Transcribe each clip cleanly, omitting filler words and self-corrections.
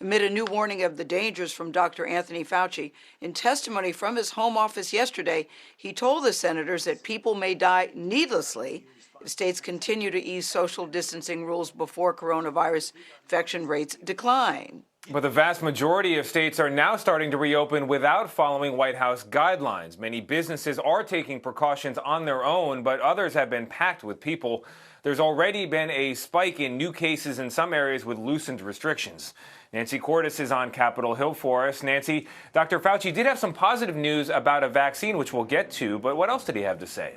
amid a new warning of the dangers from Dr. Anthony Fauci. In testimony from his home office yesterday, he told the senators that people may die needlessly if states continue to ease social distancing rules before coronavirus infection rates decline. But the vast majority of states are now starting to reopen without following White House guidelines. Many businesses are taking precautions on their own, but others have been packed with people. There's already been a spike in new cases in some areas with loosened restrictions. Nancy Cordes is on Capitol Hill for us. Nancy, Dr. Fauci did have some positive news about a vaccine, which we'll get to, but what else did he have to say?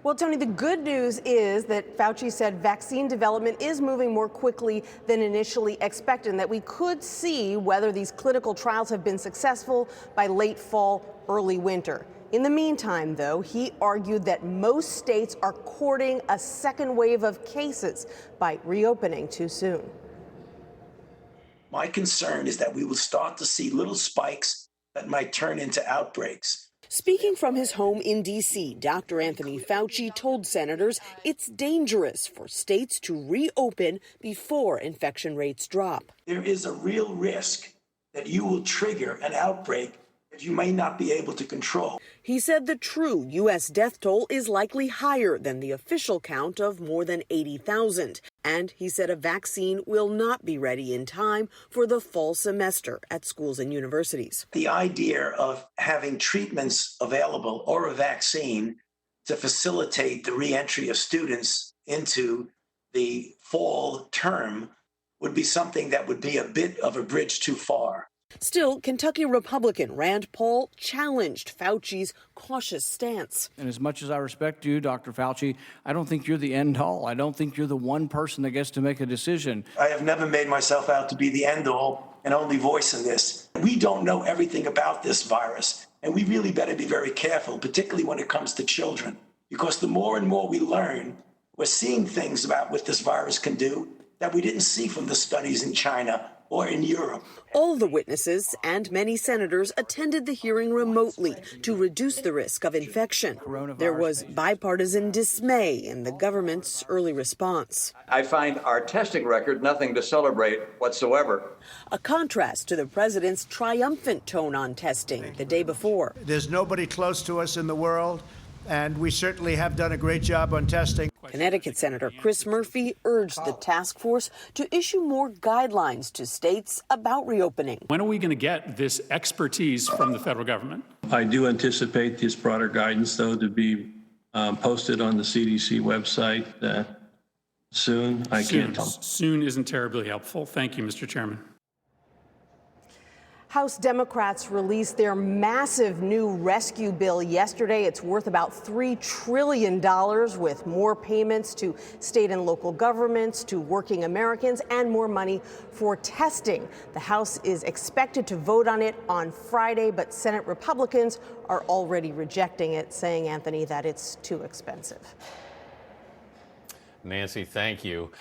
Well, Tony, the good news is that Fauci said vaccine development is moving more quickly than initially expected, and that we could see whether these clinical trials have been successful by late fall, early winter. In the meantime, though, he argued that most states are courting a second wave of cases by reopening too soon. My concern is that we will start to see little spikes that might turn into outbreaks. Speaking from his home in D.C., Dr. Anthony Fauci told senators it's dangerous for states to reopen before infection rates drop. There is a real risk that you will trigger an outbreak that you may not be able to control. He said the true U.S. death toll is likely higher than the official count of more than 80,000. And he said a vaccine will not be ready in time for the fall semester at schools and universities. The idea of having treatments available or a vaccine to facilitate the reentry of students into the fall term would be something that would be a bit of a bridge too far. Still, Kentucky Republican Rand Paul challenged Fauci's cautious stance. And as much as I respect you, Dr. Fauci, I don't think you're the end all. I don't think you're the one person that gets to make a decision. I have never made myself out to be the end all and only voice in this. We don't know everything about this virus, and we really better be very careful, particularly when it comes to children, because the more and more we learn, we're seeing things about what this virus can do that we didn't see from the studies in China or in Europe. All the witnesses and many senators attended the hearing remotely to reduce the risk of infection. There was bipartisan dismay in the government's early response. I find our testing record nothing to celebrate whatsoever. A contrast to the president's triumphant tone on testing the day before. There's nobody close to us in the world, and we certainly have done a great job on testing. Connecticut Senator Chris Murphy urged the task force to issue more guidelines to states about reopening. When are we going to get this expertise from the federal government? I do anticipate this broader guidance, though, to be posted on the CDC website soon. I can't tell. Soon isn't terribly helpful. Thank you, Mr. Chairman. House Democrats released their massive new rescue bill yesterday. It's worth about $3 trillion, with more payments to state and local governments, to working Americans, and more money for testing. The House is expected to vote on it on Friday, but Senate Republicans are already rejecting it, saying, Anthony, that it's too expensive. Nancy, thank you.